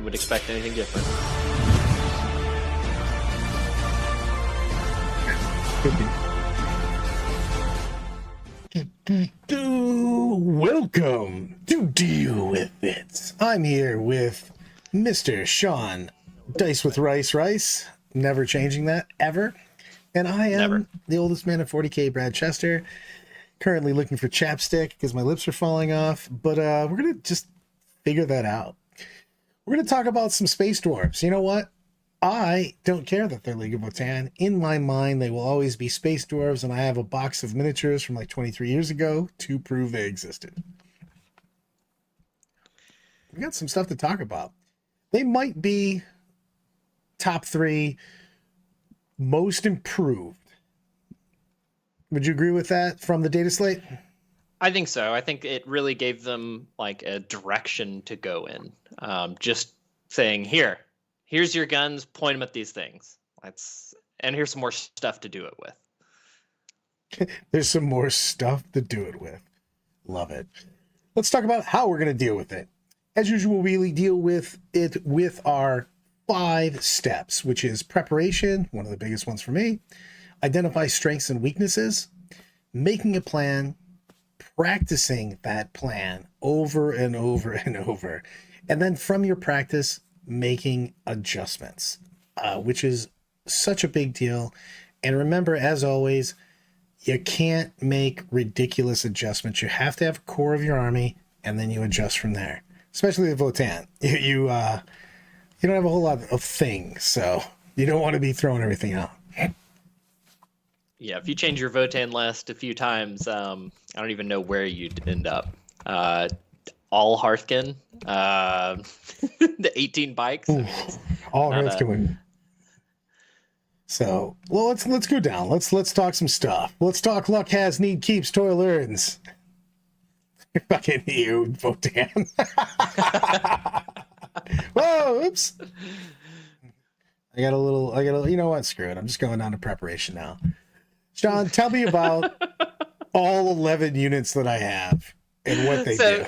would expect anything different. Could be. Welcome to Deal With It. I'm here with Mr. Sean Dice with Rice, never changing that, ever. And I am the oldest man of 40K, Brad Chester, currently looking for chapstick because my lips are falling off, but we're going to just figure that out. We're going to talk about some space dwarves. You know what? I don't care that they're League of Votann. In my mind, they will always be space dwarves, and I have a box of miniatures from like 23 years ago to prove they existed. We got some stuff to talk about. They might be top 3 most improved. Would you agree with that from the data slate? I think so. I think it really gave them like a direction to go in. Just saying, here's your guns, point them at these things. And here's some more stuff to do it with. There's some more stuff to do it with. Love it. Let's talk about how we're going to deal with it. As usual, we deal with it with our 5 steps, which is preparation, one of the biggest ones for me, identify strengths and weaknesses, making a plan, practicing that plan over and over and over, and then from your practice, making adjustments, which is such a big deal. And remember, as always, you can't make ridiculous adjustments. You have to have a core of your army, and then you adjust from there. Especially with Votann, you don't have a whole lot of things, so you don't want to be throwing everything out. Yeah, if you change your Votann list a few times, I don't even know where you'd end up. All Hearthkin, the 18 bikes. Ooh, all Hearthkin. So, well, let's go down. Let's talk some stuff. Let's talk luck has, need keeps, toil earns. Fucking you, Votann. Whoa, oops. I got a, you know what? Screw it. I'm just going down to preparation now. Sean, tell me about all 11 units that I have and what they do.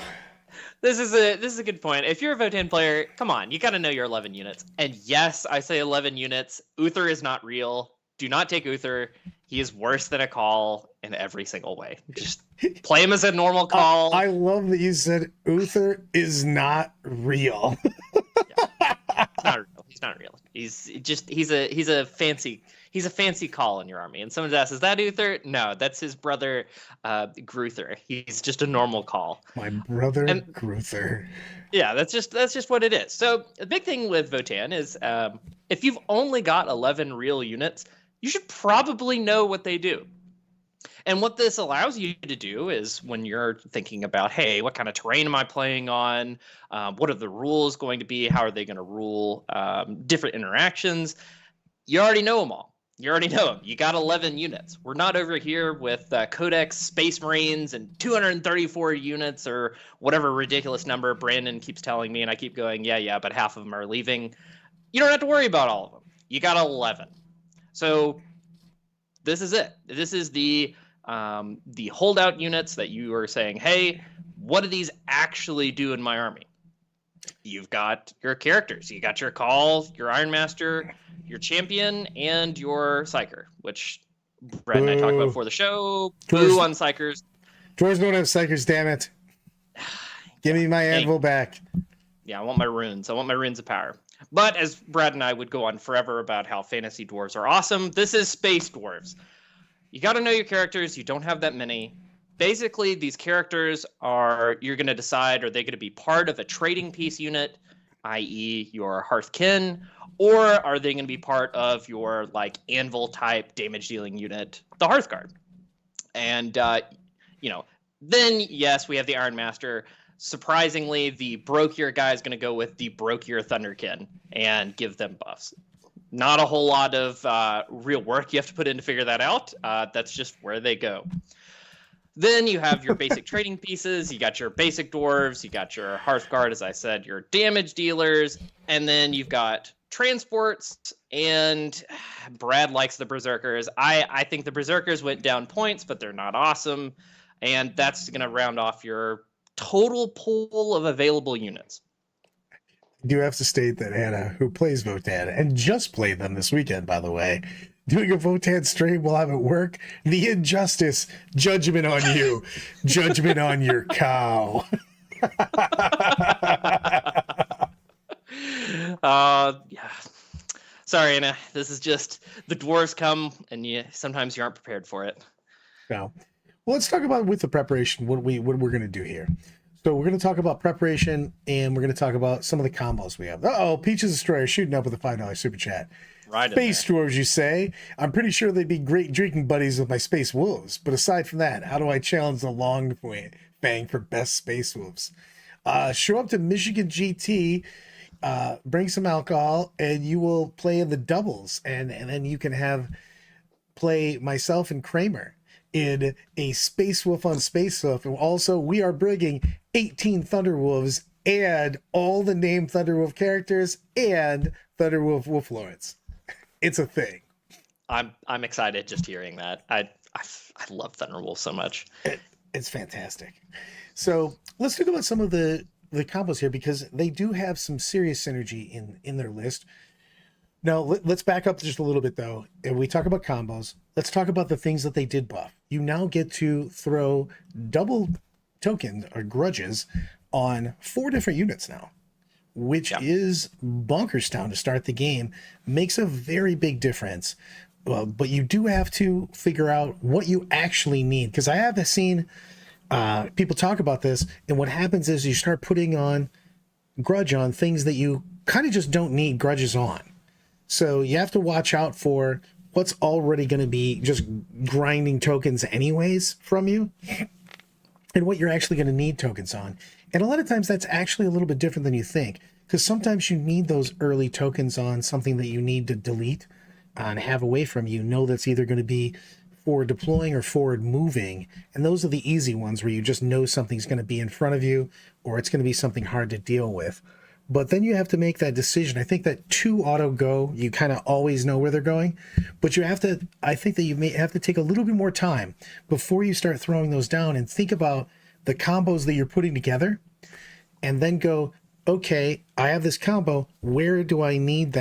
This is a good point. If you're a Votann player, come on, you got to know your 11 units. And yes, I say 11 units. Uther is not real. Do not take Uther. He is worse than a call in every single way. Just play him as a normal call. I love that you said Uther is not real. Yeah. He's not real. He's a fancy call in your army. And someone asks, is that Uther? No, that's his brother Gruther. He's just a normal call. My brother Gruther. Yeah, that's just what it is. So the big thing with Votann is if you've only got 11 real units, you should probably know what they do. And what this allows you to do is when you're thinking about, hey, what kind of terrain am I playing on? What are the rules going to be? How are they going to rule different interactions? You already know them all. You already know them. You got 11 units. We're not over here with Codex Space Marines and 234 units or whatever ridiculous number Brandon keeps telling me, and I keep going, yeah, but half of them are leaving. You don't have to worry about all of them. You got 11. So this is it. This is the holdout units that you are saying, hey, what do these actually do in my army? You've got your characters. You got your call, your Ironmaster, your champion, and your psyker, which Brad and I talked about before the show. Boo on psykers. Dwarves don't have psykers, damn it. Give me my anvil back. Yeah, I want my runes. I want my runes of power. But as Brad and I would go on forever about how fantasy dwarves are awesome, this is space dwarves. You got to know your characters. You don't have that many. Basically, these characters you're going to decide, are they going to be part of a trading piece unit, i.e. your Hearthkin, or are they going to be part of your like anvil type damage dealing unit, the Hearthguard? And, then yes, we have the Ironmaster. Surprisingly, the Brokier guy is going to go with the Brokier Thunderkin and give them buffs. Not a whole lot of real work you have to put in to figure that out. That's just where they go. Then you have your basic trading pieces. You got your basic dwarves. You got your Hearthguard, as I said, your damage dealers. And then you've got transports. And Brad likes the Berserkers. I think the Berserkers went down points, but they're not awesome. And that's going to round off your total pool of available units. do have to state that Hannah, who plays Votan, and just played them this weekend, by the way, doing a Votan stream while I'm at work, the injustice, judgment on you, judgment on your cow. Yeah. Sorry, Anna. This is just the dwarves come, and sometimes you aren't prepared for it. No. Well, let's talk about with the preparation what we're going to do here. So we're going to talk about preparation, and we're going to talk about some of the combos we have. Uh-oh, Peaches Destroyer shooting up with a $5 super chat. Right. Space dwarves, you say? I'm pretty sure they'd be great drinking buddies with my space wolves. But aside from that, how do I challenge the long fang for best space wolves? Show up to Michigan GT, bring some alcohol, and you will play in the doubles, and then you can play myself and Kramer in a Space Wolf on Space Wolf. And also, we are bringing 18 Thunderwolves and all the named Thunderwolf characters and Thunderwolf Wolf Lords. It's a thing. I'm excited just hearing that. I love Thunderwolf so much. It's fantastic. So let's talk about some of the combos here, because they do have some serious synergy in their list. Now, let's back up just a little bit, though. And we talk about combos. Let's talk about the things that they did buff. You now get to throw double tokens or grudges on 4 different units now, which is bonkers town to start the game. Makes a very big difference. Well, but you do have to figure out what you actually need, because I have seen people talk about this, and what happens is you start putting on grudge on things that you kind of just don't need grudges on. So you have to watch out for what's already going to be just grinding tokens anyways from you, and what you're actually going to need tokens on. And a lot of times that's actually a little bit different than you think, because sometimes you need those early tokens on something that you need to delete and have away from you. Know that's either going to be forward deploying or forward moving. And those are the easy ones where you just know something's going to be in front of you, or it's going to be something hard to deal with. But then you have to make that decision. I think that 2 auto go, you kind of always know where they're going, but you have to, I think that you may have to take a little bit more time before you start throwing those down and think about the combos that you're putting together, and then go, okay, I have this combo. Where do I need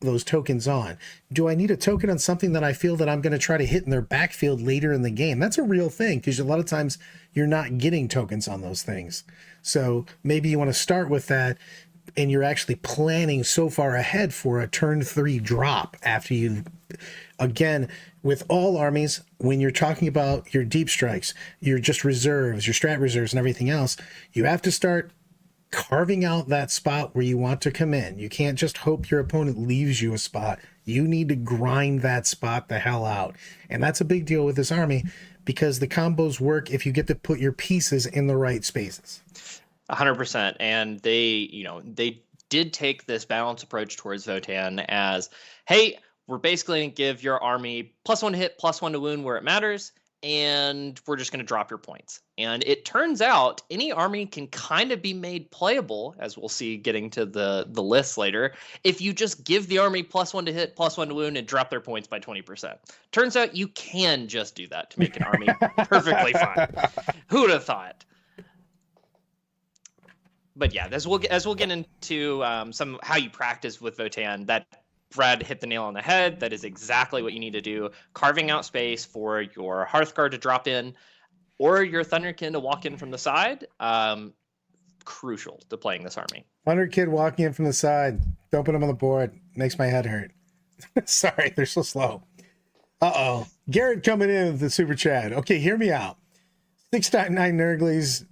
those tokens on? Do I need a token on something that I feel that I'm going to try to hit in their backfield later in the game? That's a real thing, because a lot of times you're not getting tokens on those things. So maybe you want to start with that, and you're actually planning so far ahead for a turn 3 drop after you, again, with all armies, when you're talking about your deep strikes, your just reserves, your strat reserves and everything else, you have to start carving out that spot where you want to come in. You can't just hope your opponent leaves you a spot. You need to grind that spot the hell out. And that's a big deal with this army, because the combos work if you get to put your pieces in the right spaces. 100%. And they did take this balanced approach towards Votann as, hey, we're basically going to give your army +1 to hit, +1 to wound where it matters, and we're just going to drop your points. And it turns out any army can kind of be made playable, as we'll see getting to the list later, if you just give the army +1 to hit, +1 to wound, and drop their points by 20%. Turns out you can just do that to make an army perfectly fine. Who would have thought? But yeah, as we'll get into some how you practice with Votann, that Brad hit the nail on the head. That is exactly what you need to do. Carving out space for your Hearthguard to drop in, or your Thunderkin to walk in from the side. Crucial to playing this army. Thunderkin walking in from the side. Don't put them on the board. Makes my head hurt. Sorry, they're so slow. Uh-oh. Garrett coming in with the super chat. Okay, hear me out. 6x9 Nurglies,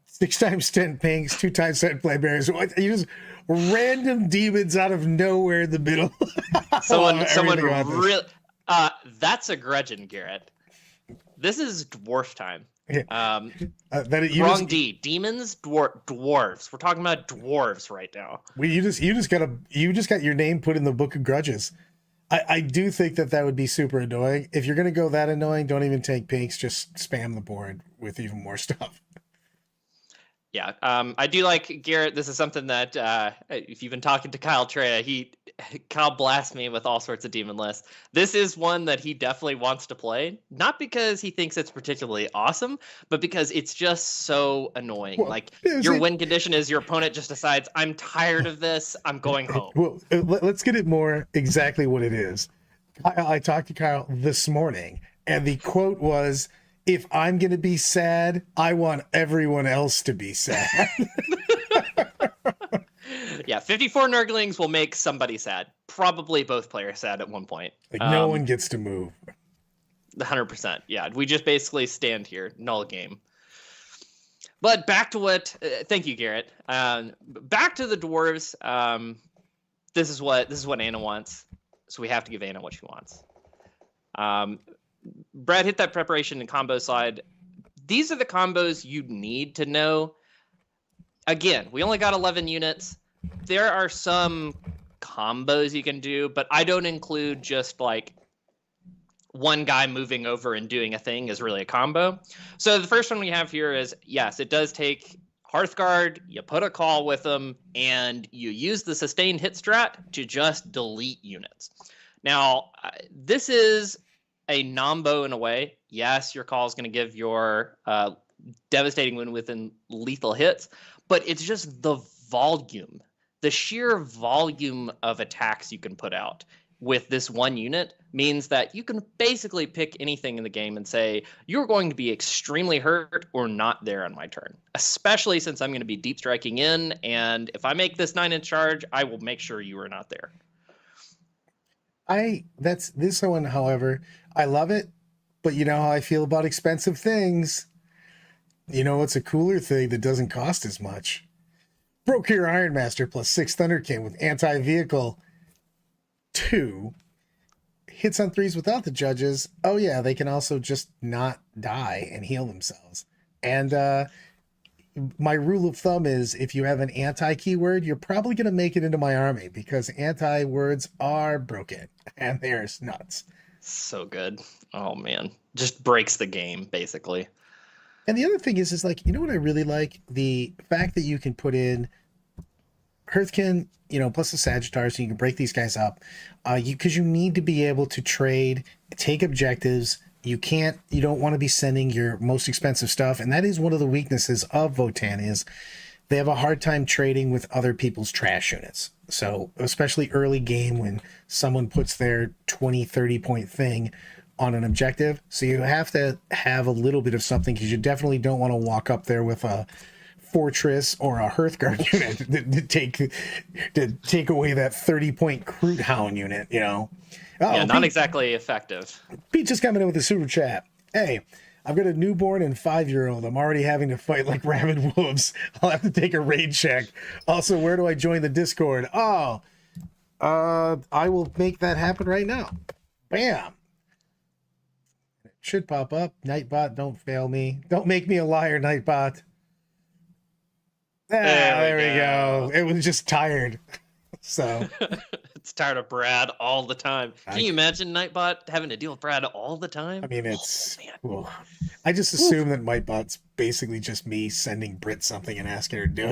6x10 Pinks, 2x10 Playbearers. You just random demons out of nowhere in the middle. someone really. That's a Gretchen, Garrett. This is dwarf time. Wrong D. Demons, dwarves. We're talking about dwarves right now. You just got your name put in the book of grudges. I do think that would be super annoying. If you're gonna go that annoying, don't even take pinks. Just spam the board with even more stuff. Yeah, I do like Garrett. This is something that if you've been talking to Kyle Treya, Kyle blasts me with all sorts of demon lists. This is one that he definitely wants to play, not because he thinks it's particularly awesome, but because it's just so annoying. Well, Like your win condition is your opponent just decides, I'm tired of this, I'm going home. Well, let's get it more exactly what it is. I talked to Kyle this morning, and the quote was, "If I'm going to be sad, I want everyone else to be sad." Yeah, 54 Nurglings will make somebody sad. Probably both players sad at one point. Like no one gets to move. 100%. Yeah, we just basically stand here, null game. But back to what? Thank you, Garrett. Back to the dwarves. This is what Anna wants. So we have to give Anna what she wants. Brad hit that preparation and combo slide. These are the combos you need to know. Again, we only got 11 units. There are some combos you can do, but I don't include just like one guy moving over and doing a thing is really a combo. So the first one we have here is, yes, it does take Hearthguard, you put a call with them, and you use the sustained hit strat to just delete units. Now, this is a nombo in a way. Yes, your call is going to give your devastating win within lethal hits, but it's just the volume, the sheer volume of attacks you can put out with this one unit means that you can basically pick anything in the game and say, you're going to be extremely hurt or not there on my turn, especially since I'm going to be deep striking in. And if I make this 9-inch charge, I will make sure you are not there. This one, however, I love it, but you know how I feel about expensive things. You know, it's a cooler thing that doesn't cost as much. Brokir Ironmaster plus 6 Thunderkin with anti-vehicle 2 hits on 3s without the judges. Oh yeah, they can also just not die and heal themselves. And my rule of thumb is if you have an anti-keyword, you're probably going to make it into my army because anti-words are broken and they're nuts. So good. Oh man, just breaks the game basically. And the other thing is like, you know what I really like? The fact that you can put in Hearthkin, you know, plus the Sagittars, so you can break these guys up. Because you need to be able to trade, take objectives. You don't want to be sending your most expensive stuff. And that is one of the weaknesses of Votann is they have a hard time trading with other people's trash units. So especially early game when someone puts their 20, 30 point thing on an objective. So you have to have a little bit of something because you definitely don't want to walk up there with a Fortress or a Hearthguard unit to take away that 30-point Crude Hound unit, you know. Yeah, not exactly effective. Pete just coming in with a super chat. Hey, I've got a newborn and 5-year-old. I'm already having to fight like rabid wolves. I'll have to take a raid check. Also, where do I join the Discord? I will make that happen right now. Bam. It should pop up. Nightbot, don't fail me. Don't make me a liar, Nightbot. There we go. It was just tired. So it's tired of Brad all the time. Can you imagine Nightbot having to deal with Brad all the time? I mean, it's I just assume that Nightbot's basically just me sending Brit something and asking her to do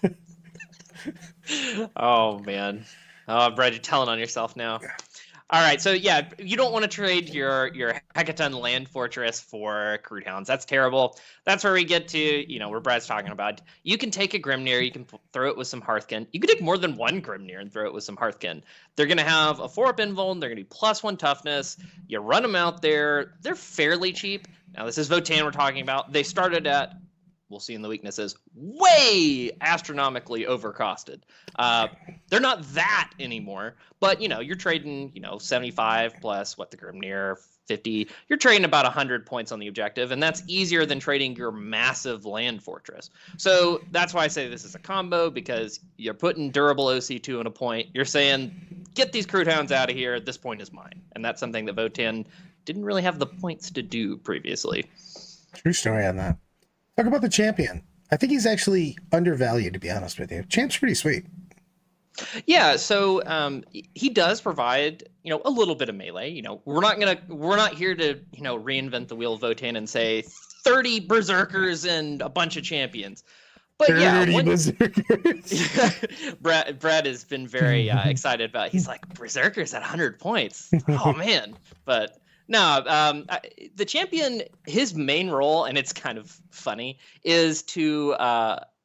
it. Oh man. Oh, Brad, you're telling on yourself now. All right, so yeah, you don't want to trade your Hecaton land fortress for Crude Hounds. That's terrible. That's where we get to, you know, where Brad's talking about. You can take a Grimnir, you can throw it with some Hearthkin. You can take more than one Grimnir and throw it with some Hearthkin. They're going to have a 4-up invuln. They're going to be +1 toughness. You run them out there. They're fairly cheap. Now, this is Votann we're talking about. They started at, we'll see in the weaknesses, way astronomically overcosted. They're not that anymore, but, you know, you're trading, you know, 75 plus what the Grimnir, 50. You're trading about 100 points on the objective, and that's easier than trading your massive land fortress. So that's why I say this is a combo, because you're putting durable OC2 in a point. You're saying, get these Crude Hounds out of here. This point is mine. And that's something that Votann didn't really have the points to do previously. True story on that. Talk about the champion. I think he's actually undervalued, to be honest with you. Champ's pretty sweet. Yeah, so he does provide, you know, a little bit of melee. You know, we're not here to, you know, reinvent the wheel of Votann and say 30 berserkers and a bunch of champions. But yeah, Dirty berserkers. Brad has been very excited about. He's like, berserkers at 100 points. Oh man! But no, the champion, his main role, and it's kind of funny, is to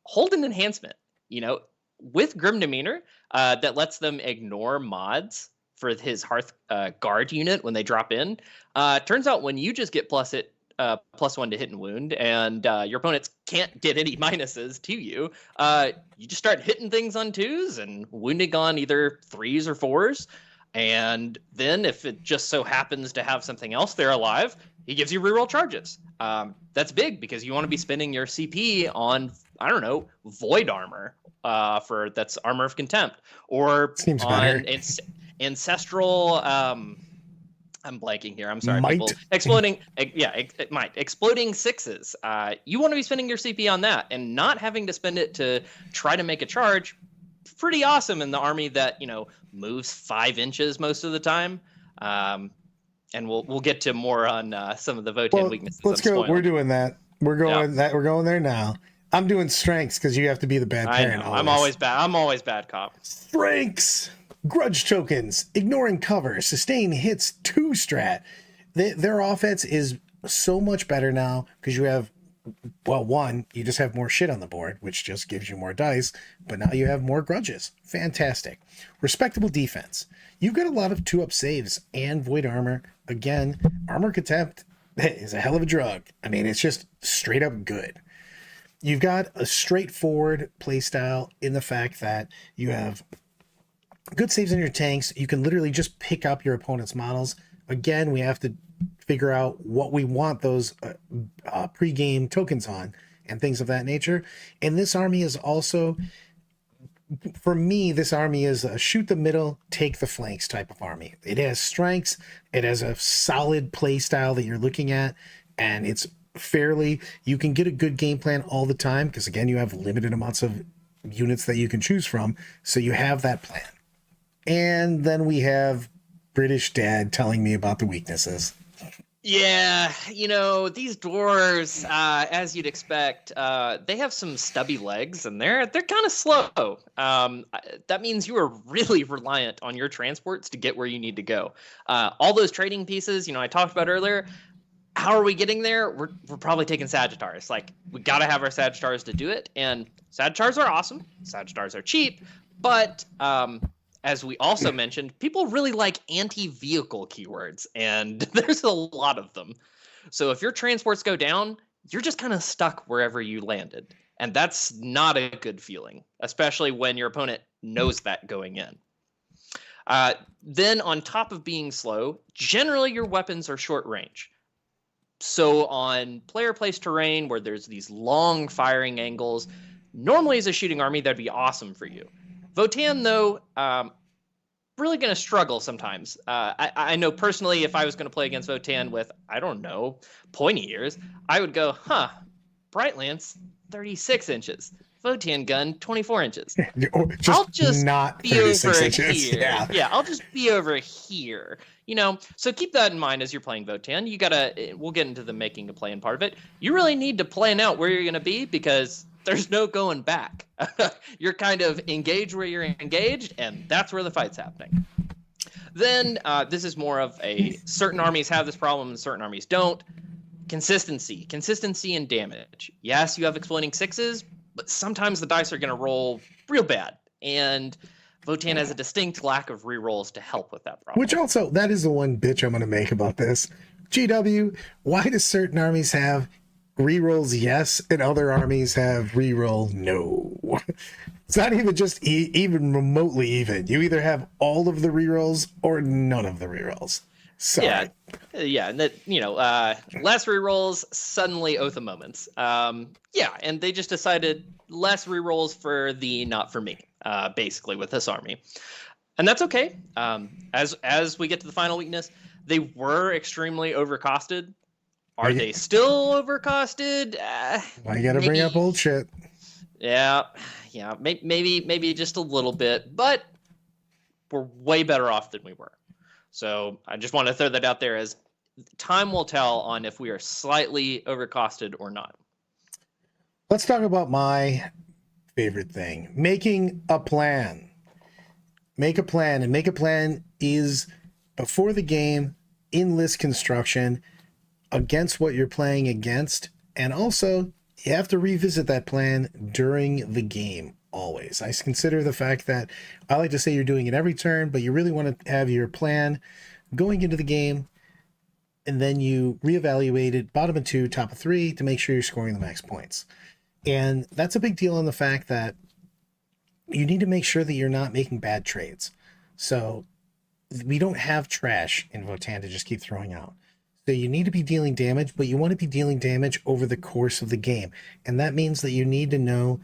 hold an enhancement. You know, with Grim Demeanor, that lets them ignore mods for his Hearth guard unit when they drop in. Turns out when you just get +1 to hit and wound, and your opponents can't get any minuses to you, you just start hitting things on 2s and wounding on either 3s or 4s. And then if it just so happens to have something else there alive, he gives you reroll charges. That's big because you want to be spending your CP on, I don't know, Void Armor, that's Armor of Contempt, or Seems on better. Ancestral. I'm blanking here. I'm sorry, Might. people. Exploding, it might. Exploding 6s. You want to be spending your CP on that and not having to spend it to try to make a charge. Pretty awesome in the army that, you know, moves 5 inches most of the time. And we'll get to more on some of the Votann weaknesses. Let's go. We're doing that. We're going We're going there now. I'm doing strengths because you have to be the bad parent. I know. I'm always bad. I'm always bad cop. Strengths. Grudge tokens, ignoring cover, sustain hits 2 strat. Their offense is so much better now because you have, well, 1, you just have more shit on the board, which just gives you more dice, but now you have more grudges. Fantastic. Respectable defense. You've got a lot of 2-up saves and void armor. Again, armor contempt is a hell of a drug. I mean, it's just straight up good. You've got a straightforward playstyle in the fact that you have good saves in your tanks. You can literally just pick up your opponent's models. Again, we have to figure out what we want those pre-game tokens on and things of that nature. And this army is also, for me, this army is a shoot the middle, take the flanks type of army. It has strengths. It has a solid play style that you're looking at, and it's fairly, you can get a good game plan all the time because, again, you have limited amounts of units that you can choose from. So you have that plan. And then we have British Dad telling me about the weaknesses. Yeah, you know, these dwarves, as you'd expect, they have some stubby legs, and they're kind of slow. That means you are really reliant on your transports to get where you need to go. All those trading pieces, you know, I talked about earlier. How are we getting there? We're probably taking Sagittars. Like, we got to have our Sagittars to do it, and Sagittars are awesome. Sagittars are cheap, but as we also mentioned, people really like anti-vehicle keywords, and there's a lot of them. So if your transports go down, you're just kind of stuck wherever you landed. And that's not a good feeling, especially when your opponent knows that going in. Then on top of being slow, generally your weapons are short range. So on player-placed terrain where there's these long firing angles, normally as a shooting army, that'd be awesome for you. Votann, though, really going to struggle sometimes. I know personally, if I was going to play against Votann with, I don't know, pointy ears, I would go, Bright Lance, 36 inches. Votann gun, 24 inches. I'll just not be over inches. here. Yeah, I'll just be over here. You know, so keep that in mind as you're playing Votann. You gotta, we'll get into the making a plan part of it. You really need to plan out where you're going to be because there's no going back. You're kind of engaged where you're engaged, and that's where the fight's happening. Then this is more of a certain armies have this problem and certain armies don't. Consistency and damage. Yes, you have exploding 6s, but sometimes the dice are going to roll real bad, and Votann has a distinct lack of rerolls to help with that problem. Which also, that is the one bitch I'm going to make about this. GW, why do certain armies have rerolls yes, and other armies have reroll no? It's not even just even remotely even. You either have all of the rerolls or none of the rerolls. Sorry. Yeah, and that, you know, less rerolls, suddenly Oath of Moments. Yeah, and they just decided less rerolls for the not for me, basically, with this army. And that's okay. As we get to the final weakness, they were extremely overcosted. Are they still overcosted? Why you gotta bring up old shit? Yeah, maybe just a little bit, but we're way better off than we were. So I just want to throw that out there as time will tell on if we are slightly overcosted or not. Let's talk about my favorite thing. Making a plan. Make a plan. And make a plan is before the game, in list construction, against what you're playing against. And also, you have to revisit that plan during the game always. I consider the fact that I like to say you're doing it every turn, but you really want to have your plan going into the game, and then you reevaluate it bottom of 2, top of 3 to make sure you're scoring the max points. And that's a big deal on the fact that you need to make sure that you're not making bad trades. So we don't have trash in Votann to just keep throwing out. So you need to be dealing damage, but you want to be dealing damage over the course of the game. And that means that you need to know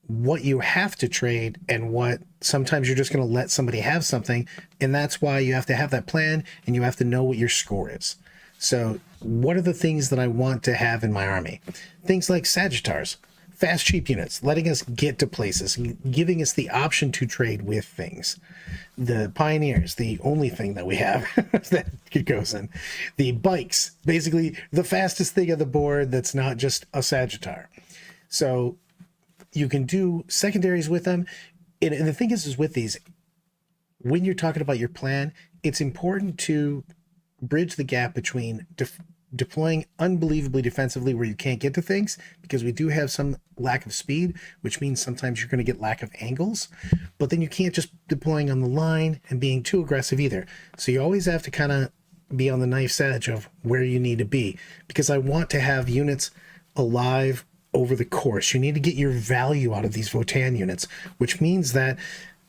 what you have to trade and what sometimes you're just going to let somebody have something. And that's why you have to have that plan and you have to know what your score is. So what are the things that I want to have in my army? Things like Sagittars, fast, cheap units, letting us get to places, giving us the option to trade with things. The Pioneers, the only thing that we have that goes in. The bikes, basically the fastest thing on the board that's not just a Sagittar. So you can do secondaries with them. And the thing is with these, when you're talking about your plan, it's important to bridge the gap between deploying unbelievably defensively where you can't get to things, because we do have some lack of speed, which means sometimes you're going to get lack of angles, but then you can't just deploying on the line and being too aggressive either. So you always have to kind of be on the knife's edge of where you need to be, because I want to have units alive over the course. You need to get your value out of these Votann units, which means that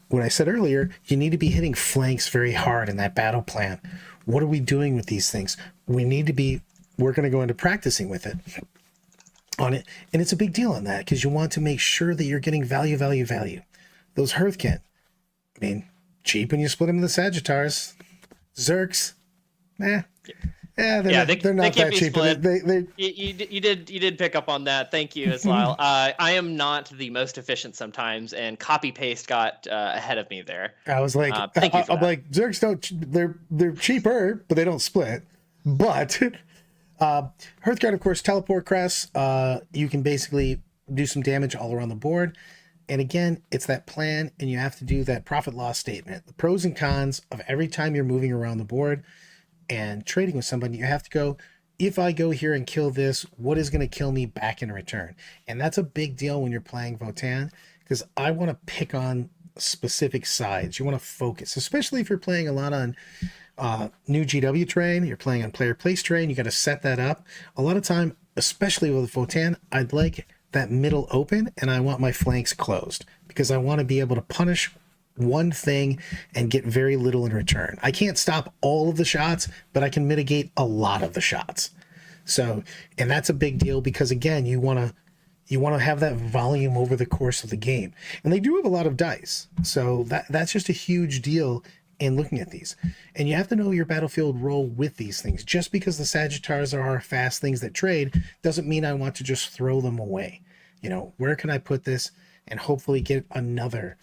what I said earlier, you need to be hitting flanks very hard in that battle plan. What are we doing with these things? We're going to go into practicing with it on it. And it's a big deal on that, because you want to make sure that you're getting value. Those Hearthkin, I mean, cheap when you split them in the Sagittars. Zerks, they're not that cheap. You did pick up on that. Thank you, Islile. I am not the most efficient sometimes, and copy paste got ahead of me there. I was like, thank you for I'm that. like, Zerks they're cheaper, but they don't split. But Hearthguard, of course, teleport crest. You can basically do some damage all around the board. And again, it's that plan, and you have to do that profit loss statement. The pros and cons of every time you're moving around the board and trading with somebody, you have to go, if I go here and kill this, what is going to kill me back in return? And that's a big deal when you're playing Votann, because I want to pick on specific sides. You want to focus, especially if you're playing a lot on new GW terrain, you're playing on player place terrain, you got to set that up. A lot of time, especially with Votann, I'd like that middle open and I want my flanks closed, because I want to be able to punish one thing and get very little in return. I can't stop all of the shots, but I can mitigate a lot of the shots. So, and that's a big deal, because again, you want to have that volume over the course of the game. And they do have a lot of dice. So that's just a huge deal in looking at these. And you have to know your battlefield role with these things. Just because the Sagittars are fast things that trade doesn't mean I want to just throw them away. You know, where can I put this and hopefully get another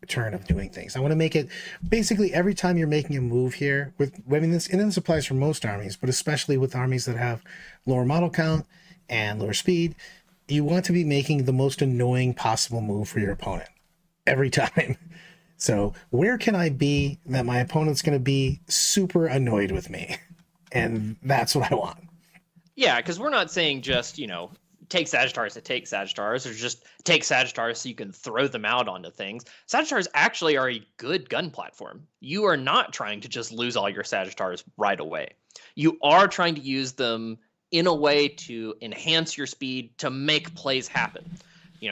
turn of doing things? I want to make it basically every time you're making a move here this applies for most armies, but especially with armies that have lower model count and lower speed, you want to be making the most annoying possible move for your opponent every time. So where can I be that my opponent's going to be super annoyed with me? And that's what I want. Yeah, because we're not saying just, take Sagittars to take Sagittars, or just take Sagittars so you can throw them out onto things. Sagittars actually are a good gun platform. You are not trying to just lose all your Sagittars right away. You are trying to use them in a way to enhance your speed, to make plays happen.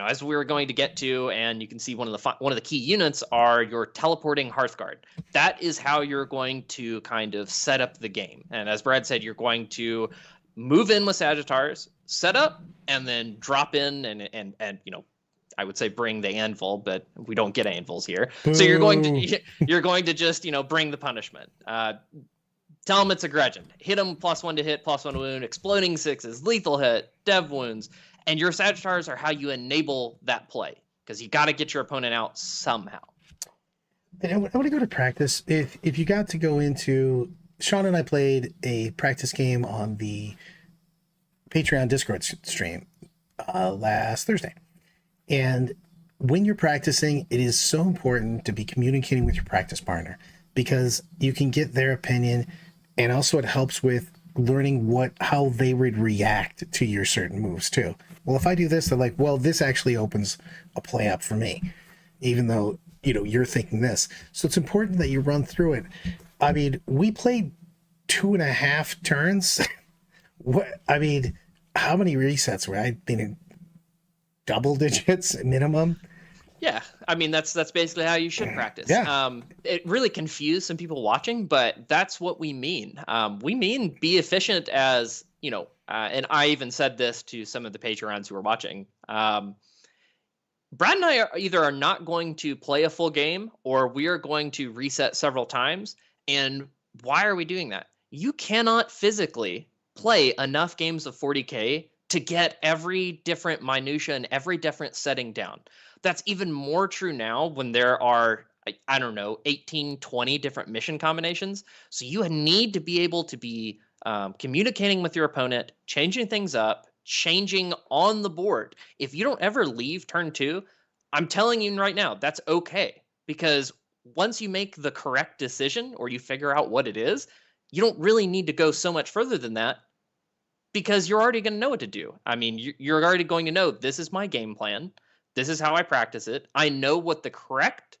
As we were going to get to, and you can see one of the key units are your teleporting Hearthguard. That is how you're going to kind of set up the game. And as Brad said, you're going to move in with Sagittars, set up, and then drop in and I would say bring the anvil, but we don't get anvils here. Boo. So you're going to just bring the punishment. Tell them it's a Gretchen. Hit them +1 to hit, +1 to wound, exploding sixes, lethal hit, dev wounds. And your Sagittars are how you enable that play, because you got to get your opponent out somehow. And I want to go to practice. If you got to go into, Sean and I played a practice game on the Patreon Discord stream last Thursday. And when you're practicing, it is so important to be communicating with your practice partner, because you can get their opinion, and also it helps with learning how they would react to your certain moves too. Well, if I do this, they're like, well, this actually opens a play up for me, even though, you're thinking this. So it's important that you run through it. I mean, we played 2.5 turns. How many resets were I been in? Double digits minimum. Yeah, I mean that's basically how you should practice. Yeah. It really confused some people watching, but that's what we mean. We mean be efficient as and I even said this to some of the Patreons who were watching. Brad and I are not going to play a full game, or we are going to reset several times. And why are we doing that? You cannot physically play enough games of 40K to get every different minutia and every different setting down. That's even more true now when there are, I don't know, 18, 20 different mission combinations. So you need to be able to be communicating with your opponent, changing things up, changing on the board. If you don't ever leave turn 2, I'm telling you right now, that's okay. Because once you make the correct decision or you figure out what it is, you don't really need to go so much further than that, because you're already going to know what to do. I mean, you're already going to know, this is my game plan. This is how I practice it. I know what the correct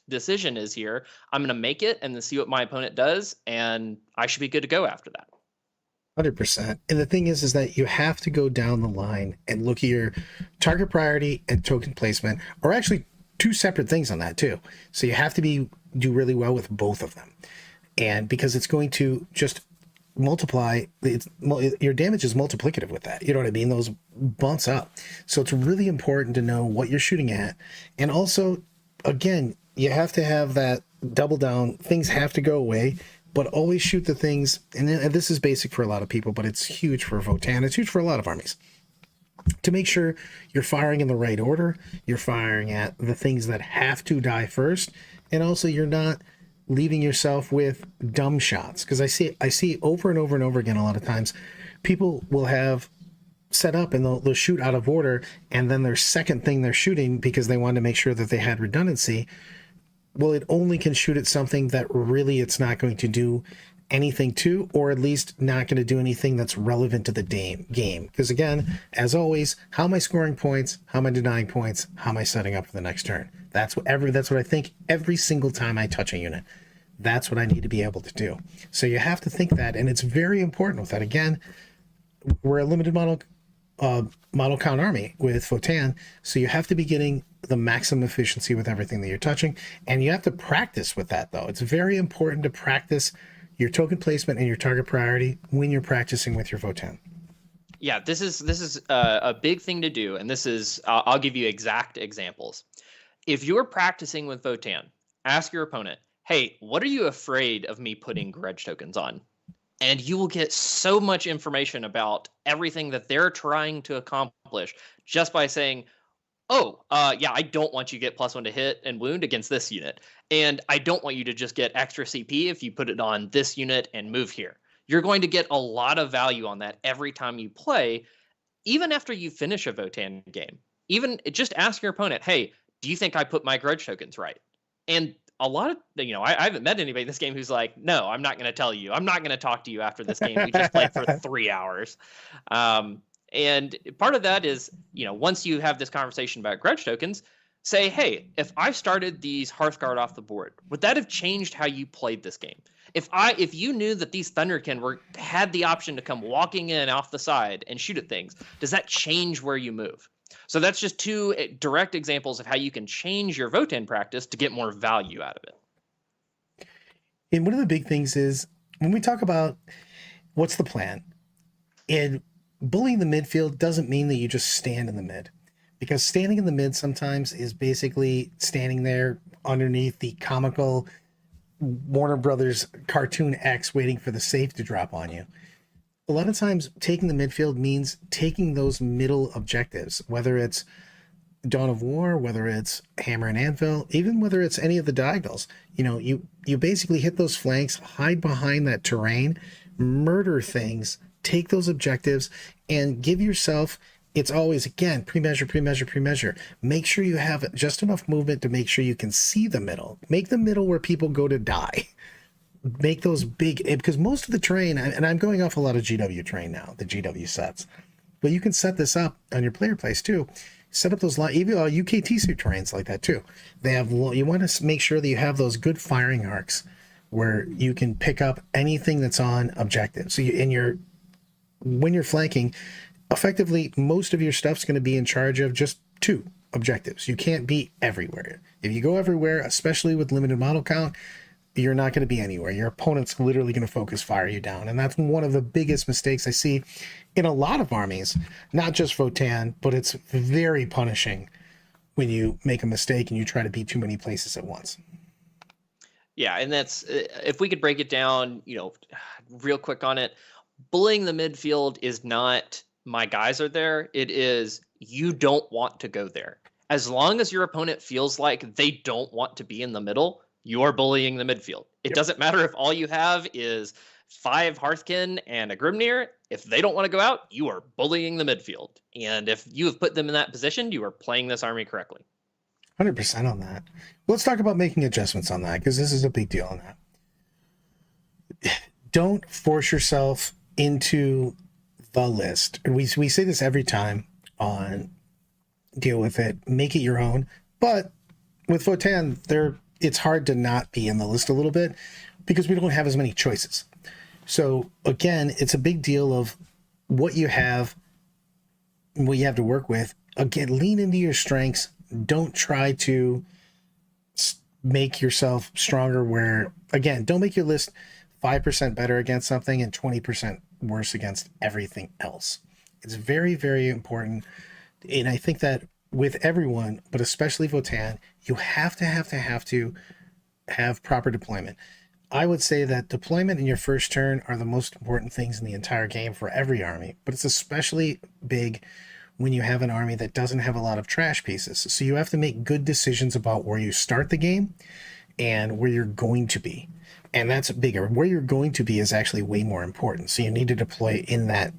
decision is here. I'm going to make it and then see what my opponent does, and I should be good to go after that. 100%. And the thing is that you have to go down the line and look at your target priority and token placement, or actually 2 separate things on that too. So you have to do really well with both of them. And because it's going to just multiply, your damage is multiplicative with that. You know what I mean? Those bumps up. So it's really important to know what you're shooting at. And also, again, you have to have that double down. Things have to go away, but always shoot the things. And this is basic for a lot of people, but it's huge for Votann. It's huge for a lot of armies. To make sure you're firing in the right order, you're firing at the things that have to die first, and also you're not leaving yourself with dumb shots. Because I see over and over and over again, a lot of times people will have set up and they'll shoot out of order, and then their second thing they're shooting, because they wanted to make sure that they had redundancy, well, it only can shoot at something that really it's not going to do anything to, or at least not going to do anything that's relevant to the game. Because again, as always, how am I scoring points? How am I denying points? How am I setting up for the next turn? That's what I think every single time I touch a unit. That's what I need to be able to do. So you have to think that, and it's very important with that. Again, we're a limited model count army with Votann, so you have to be getting the maximum efficiency with everything that you're touching, and you have to practice with that, though. It's very important to practice your token placement and your target priority when you're practicing with your Votann. Yeah, this is a big thing to do, and this is I'll give you exact examples. If you're practicing with Votann, ask your opponent, hey, what are you afraid of me putting grudge tokens on? And you will get so much information about everything that they're trying to accomplish just by saying, oh, yeah, I don't want you to get +1 to hit and wound against this unit. And I don't want you to just get extra CP if you put it on this unit and move here. You're going to get a lot of value on that every time you play, even after you finish a Votann game. Even just ask your opponent, hey, do you think I put my grudge tokens right? And a lot of, I haven't met anybody in this game who's like, no, I'm not going to tell you. I'm not going to talk to you after this game. We just played for 3 hours. And part of that is, once you have this conversation about grudge tokens, say, hey, if I started these Hearthguard off the board, would that have changed how you played this game? If you knew that these Thunderkin had the option to come walking in off the side and shoot at things, does that change where you move? So that's just 2 direct examples of how you can change your Votann practice to get more value out of it. And one of the big things is when we talk about what's the plan, and bullying the midfield doesn't mean that you just stand in the mid, because standing in the mid sometimes is basically standing there underneath the comical Warner Brothers cartoon X waiting for the safe to drop on you. A lot of times taking the midfield means taking those middle objectives, whether it's Dawn of War, whether it's Hammer and Anvil, even whether it's any of the diagonals. You basically hit those flanks, hide behind that terrain, murder things, take those objectives, and give yourself it's always, again, pre-measure, pre-measure, pre-measure. Make sure you have just enough movement to make sure you can see the middle. Make the middle where people go to die. Make those big, because most of the terrain, and I'm going off a lot of GW terrain now, the GW sets, but you can set this up on your player place too. Set up those even UKTC terrains like that too. They have, you want to make sure that you have those good firing arcs where you can pick up anything that's on objective. So when you're flanking, effectively most of your stuff's going to be in charge of just 2 objectives. You can't be everywhere. If you go everywhere, especially with limited model count, you're not going to be anywhere. Your opponent's literally going to focus fire you down. And that's one of the biggest mistakes I see in a lot of armies, not just Votann, but it's very punishing when you make a mistake and you try to be too many places at once. Yeah, and that's, if we could break it down, real quick on it, bullying the midfield is not my guys are there. It is you don't want to go there. As long as your opponent feels like they don't want to be in the middle, you're bullying the midfield. It doesn't matter if all you have is 5 Hearthkin and a Grimnir. If they don't want to go out, you are bullying the midfield. And if you have put them in that position, you are playing this army correctly. 100% on that. Let's talk about making adjustments on that, because this is a big deal on that. Don't force yourself into the list. And we say this every time on Deal With It. Make it your own. But with Votann, it's hard to not be in the list a little bit because we don't have as many choices. So again, it's a big deal of what you have to work with. Again, lean into your strengths. Don't try to make yourself stronger where, again, don't make your list 5% better against something and 20% worse against everything else. It's very, very important. And I think that with everyone, but especially Votann, you have to have proper deployment. I would say that deployment in your first turn are the most important things in the entire game for every army, but it's especially big when you have an army that doesn't have a lot of trash pieces. So you have to make good decisions about where you start the game and where you're going to be. And that's bigger. Where you're going to be is actually way more important. So you need to deploy in that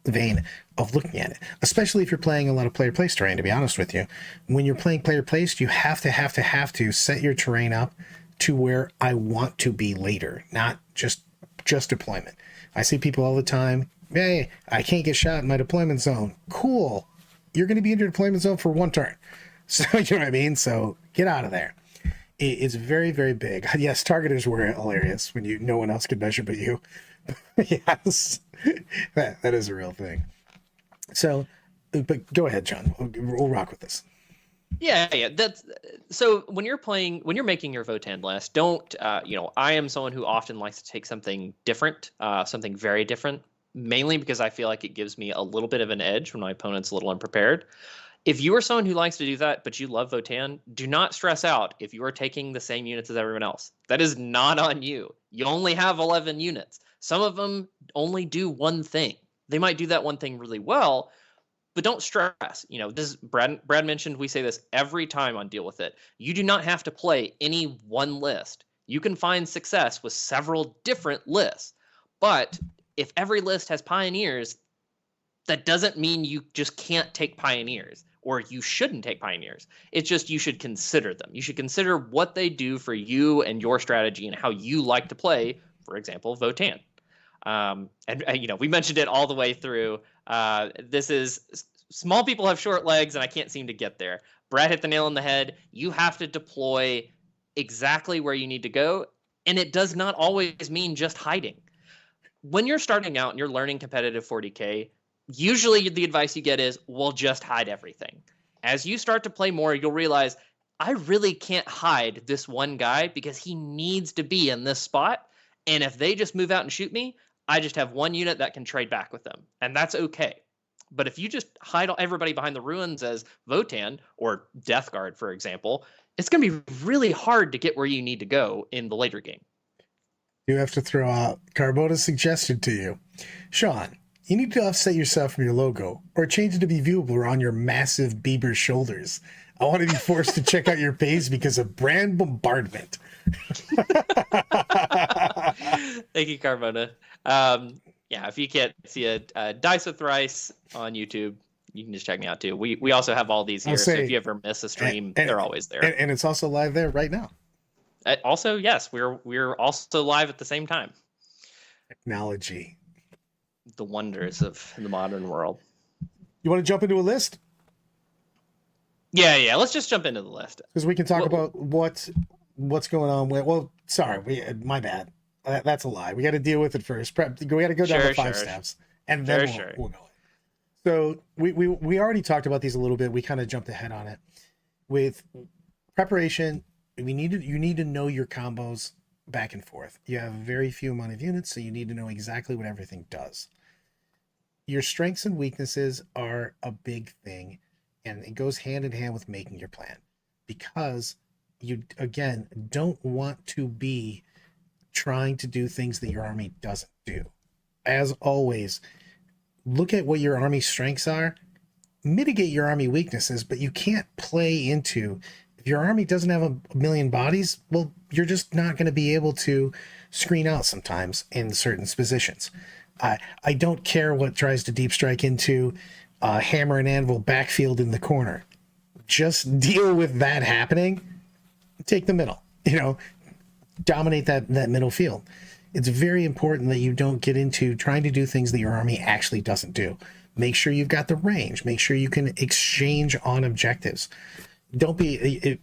vein of looking at it, especially if you're playing a lot of player place terrain, to be honest with you. When you're playing player placed, you have to set your terrain up to where I want to be later, not just deployment. I see people all the time, hey, I can't get shot in my deployment zone. Cool. You're going to be in your deployment zone for 1 turn. So, you know what I mean? So get out of there. It's very, very big. Yes, targeters were hilarious when no one else could measure but you. Yes, that is a real thing. So, but go ahead, John. We'll rock with this. Yeah. That's so when you're making your Votann list, don't, I am someone who often likes to take something different, something very different, mainly because I feel like it gives me a little bit of an edge when my opponent's a little unprepared. If you are someone who likes to do that, but you love Votann, do not stress out if you are taking the same units as everyone else. That is not on you. You only have 11 units. Some of them only do one thing. They might do that one thing really well, but don't stress. This Brad mentioned, we say this every time on Deal With It. You do not have to play any one list. You can find success with several different lists. But if every list has pioneers, that doesn't mean you just can't take pioneers or you shouldn't take pioneers. It's just you should consider them. You should consider what they do for you and your strategy and how you like to play, for example, Votann. And we mentioned it all the way through. This is small people have short legs, and I can't seem to get there. Brad hit the nail on the head. You have to deploy exactly where you need to go, and it does not always mean just hiding. When you're starting out and you're learning competitive 40K, usually the advice you get is, well, just hide everything. As you start to play more, you'll realize, I really can't hide this one guy because he needs to be in this spot. And if they just move out and shoot me, I just have one unit that can trade back with them. And that's okay. But if you just hide everybody behind the ruins as Votann or Death Guard, for example, it's going to be really hard to get where you need to go in the later game. You have to throw out Carbona's suggestion to you. Sean, you need to offset yourself from your logo or change it to be viewable on your massive Bieber shoulders. I want to be forced to check out your page because of brand bombardment. Thank you, Carbona. If you can't see a Dice with Rice on YouTube, You can just check me out too. We also have all these here, so if you ever miss a stream, they're always there. And it's also live there right now. Also, yes, we're also live at the same time. Technology. The wonders of the modern world. You want to jump into a list? Yeah. Let's just jump into the list because we can talk about what's going on. Well, sorry, my bad. That's a lie. We got to deal with it first. We got to go down the 5 steps, and then we'll go. So we already talked about these a little bit. We kind of jumped ahead on it. With preparation, you need to know your combos back and forth. You have very few amount of units, so you need to know exactly what everything does. Your strengths and weaknesses are a big thing, and it goes hand in hand with making your plan, because you, again, don't want to be trying to do things that your army doesn't do. As always, look at what your army strengths are, mitigate your army weaknesses, but you can't play into, if your army doesn't have a million bodies, well, you're just not going to be able to screen out sometimes in certain positions. I don't care what tries to deep strike into hammer and anvil backfield in the corner. Just deal with that happening. Take the middle, dominate that middle field. It's very important that you don't get into trying to do things that your army actually doesn't do. Make sure you've got the range. Make sure you can exchange on objectives. Votann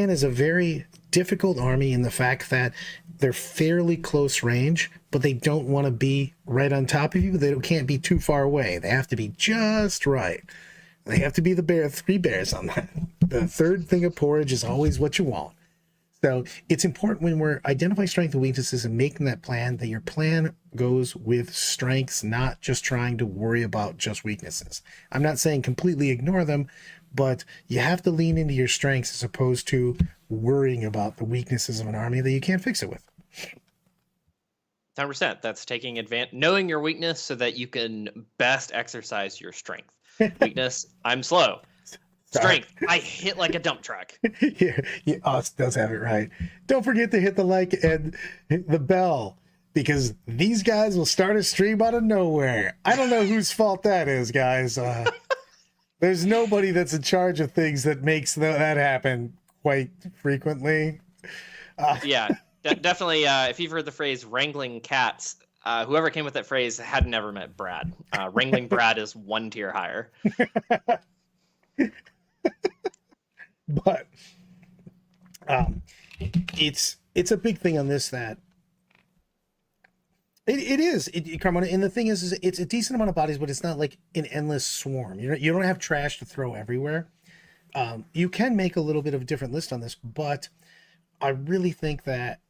is a very difficult army in the fact that they're fairly close range, but they don't want to be right on top of you. They can't be too far away. They have to be just right. They have to be the 3 bears on that. The third thing of porridge is always what you want. So it's important when we're identifying strengths and weaknesses and making that plan, that your plan goes with strengths, not just trying to worry about just weaknesses. I'm not saying completely ignore them, but you have to lean into your strengths as opposed to worrying about the weaknesses of an army that you can't fix it with. 100%. That's taking advantage, knowing your weakness so that you can best exercise your strength. Weakness, I'm slow. Strength, I hit like a dump truck. Yeah, Oz does have it right. Don't forget to hit the like and the bell, because these guys will start a stream out of nowhere. I don't know whose fault that is, guys. There's nobody that's in charge of things that makes that happen quite frequently. Yeah, definitely. If you've heard the phrase wrangling cats, whoever came with that phrase had never met Brad. Wrangling Brad is 1 tier higher. But it's a big thing on this, that it is, Carmona, and the thing is it's a decent amount of bodies, but it's not like an endless swarm. You don't have trash to throw everywhere. You can make a little bit of a different list on this, but I really think that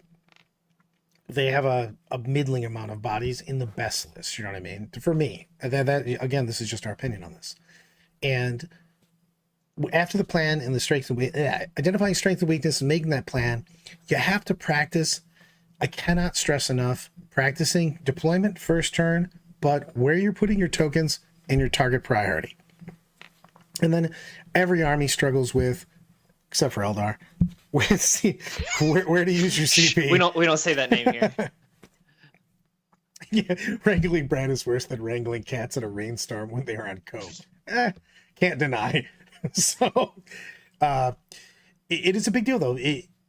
they have a middling amount of bodies in the best list. You know what I mean? For me, that again, this is just our opinion on this. And after the plan and the strengths and identifying strength and weakness and making that plan, you have to practice. I cannot stress enough, practicing deployment first turn, but where you're putting your tokens and your target priority. And then every army struggles with, except for Eldar, with where to use your CP. We don't say that name here. Yeah, wrangling Brad is worse than wrangling cats in a rainstorm when they're on coke. Can't deny. So it is a big deal, though.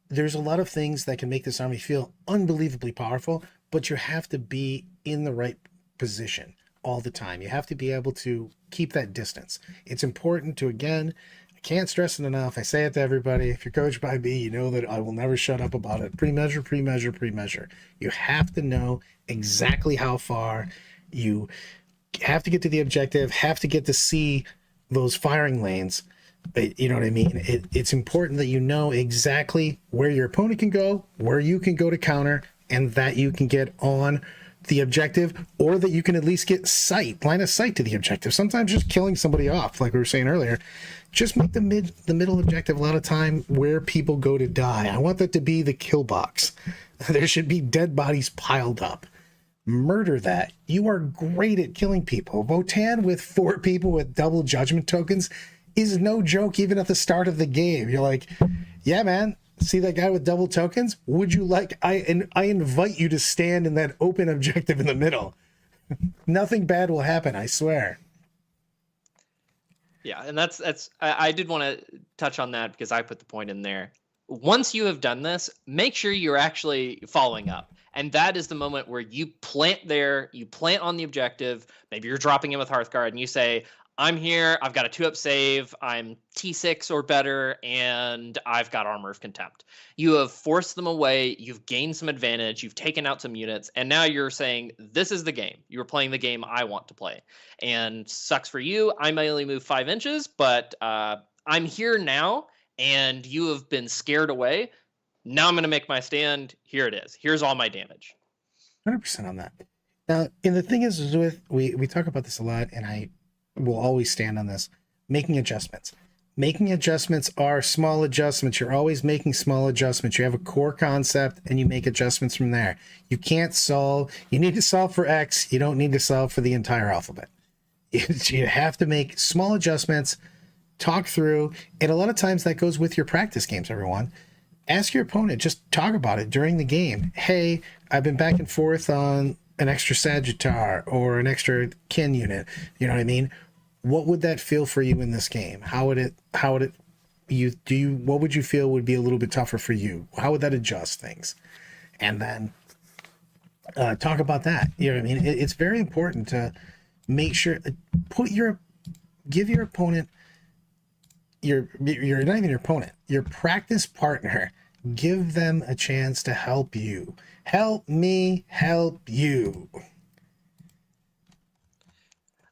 There's a lot of things that can make this army feel unbelievably powerful, but you have to be in the right position all the time. You have to be able to keep that distance. It's important to, again, I can't stress it enough. I say it to everybody. If you're coached by me, you know that I will never shut up about it. Pre-measure, pre-measure, pre-measure. You have to know exactly how far. You have to get to the objective, have to get to see those firing lanes. You know what I mean? It's important that you know exactly where your opponent can go, where you can go to counter, and that you can get on the objective, or that you can at least get line of sight to the objective. Sometimes just killing somebody off, like we were saying earlier, just make the middle objective a lot of time where people go to die. I want that to be the kill box. There should be dead bodies piled up. Murder that. You are great at killing people. Votann with 4 people with double judgment tokens is no joke, even at the start of the game. You're like, yeah, man, see that guy with double tokens? Would you like, I invite you to stand in that open objective in the middle. Nothing bad will happen, I swear. Yeah, and I did want to touch on that because I put the point in there. Once you have done this, make sure you're actually following up. And that is the moment where you plant there, you plant on the objective. Maybe you're dropping in with Hearthguard and you say, I'm here, I've got a 2-up save, I'm T6 or better, and I've got Armor of Contempt. You have forced them away, you've gained some advantage, you've taken out some units, and now you're saying, this is the game. You're playing the game I want to play. And sucks for you, I may only move 5 inches, but I'm here now, and you have been scared away. Now I'm going to make my stand. Here it is. Here's all my damage. 100% on that. Now, and the thing is with, we talk about this a lot, and I will always stand on this, making adjustments. Making adjustments are small adjustments. You're always making small adjustments. You have a core concept, and you make adjustments from there. You can't solve, you need to solve for X. You don't need to solve for the entire alphabet. You have to make small adjustments, talk through, and a lot of times that goes with your practice games, everyone. Ask your opponent, just talk about it during the game. Hey, I've been back and forth on an extra Sagittar or an extra kin unit. You know what I mean? What would that feel for you in this game? What would you feel would be a little bit tougher for you? How would that adjust things? And then talk about that. You know what I mean? It's very important to make sure, give your opponent, you're not even your opponent, your practice partner, give them a chance to help you. Help me help you.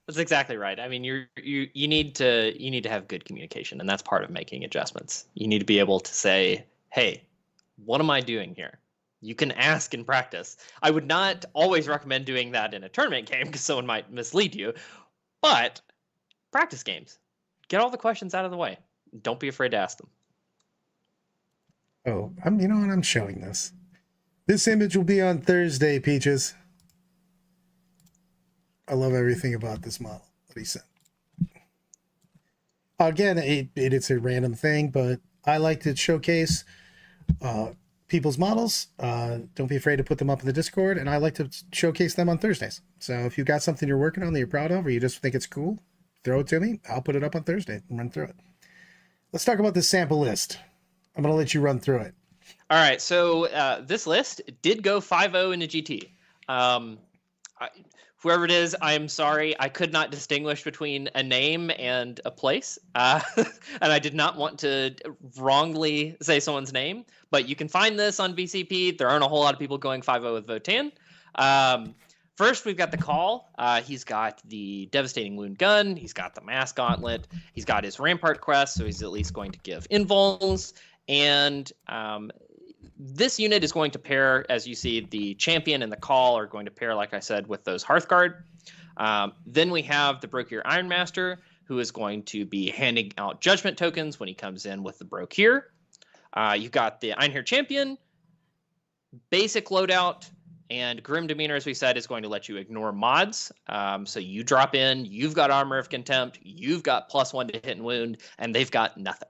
That's exactly right. I mean, you need to have good communication, and that's part of making adjustments. You need to be able to say, "Hey, what am I doing here?" You can ask in practice. I would not always recommend doing that in a tournament game because someone might mislead you, but practice games, get all the questions out of the way. Don't be afraid to ask them. Oh, I'm showing this. This image will be on Thursday, Peaches. I love everything about this model that he sent. Again, it's a random thing, but I like to showcase people's models. Don't be afraid to put them up in the Discord, and I like to showcase them on Thursdays. So if you've got something you're working on that you're proud of, or you just think it's cool, throw it to me. I'll put it up on Thursday and run through it. Let's talk about the sample list. I'm going to let you run through it. All right. So this list did go 5-0 into GT. Whoever it is, I'm sorry. I could not distinguish between a name and a place. And I did not want to wrongly say someone's name. But you can find this on VCP. There aren't a whole lot of people going 5-0 with Votann. First, we've got the Call. He's got the Devastating Wound Gun. He's got the Mass Gauntlet. He's got his Rampart Quest, so he's at least going to give invulns. And this unit is going to pair, as you see, the Champion and the Call are going to pair, like I said, with those Hearthguard. Then we have the Brokir Ironmaster, who is going to be handing out Judgment tokens when he comes in with the Brokir. You've got the Einherjar Champion, basic loadout, and Grim Demeanor, as we said, is going to let you ignore mods. So you drop in, you've got Armor of Contempt, you've got +1 to hit and wound, and they've got nothing.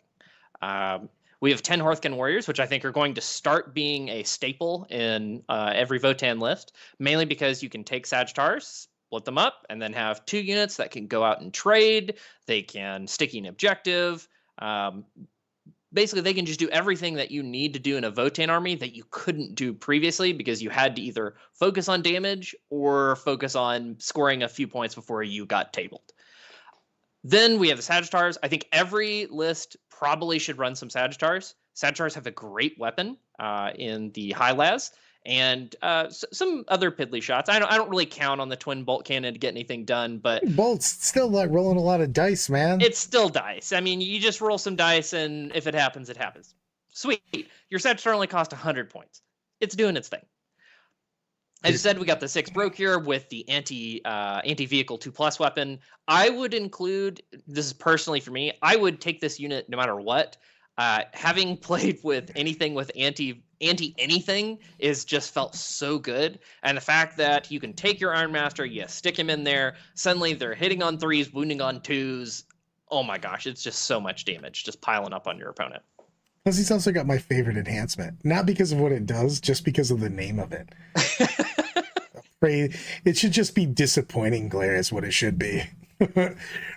We have 10 Hearthguard Warriors, which I think are going to start being a staple in every Votann list, mainly because you can take Sagittars, split them up, and then have 2 units that can go out and trade. They can sticky an objective. Basically, they can just do everything that you need to do in a Votann army that you couldn't do previously because you had to either focus on damage or focus on scoring a few points before you got tabled. Then we have the Sagittars. I think every list probably should run some Sagittars. Sagittars have a great weapon in the high las, and some other piddly shots. I don't really count on the twin bolt cannon to get anything done, but bolts still like rolling a lot of dice, man. It's still dice. I mean, you just roll some dice, and if it happens, it happens. Sweet. Your Sagittar only cost 100 points. It's doing its thing. As you said, we got the 6 Brokir with the anti-vehicle 2+ weapon. I would include, this is personally for me, I would take this unit no matter what. Having played with anything with anti-anything is just felt so good. And the fact that you can take your Ironmaster, you stick him in there, suddenly they're hitting on 3s, wounding on 2s. Oh my gosh, it's just so much damage just piling up on your opponent. Plus, he's also got my favorite enhancement. Not because of what it does, just because of the name of it. It should just be disappointing glare is what it should be.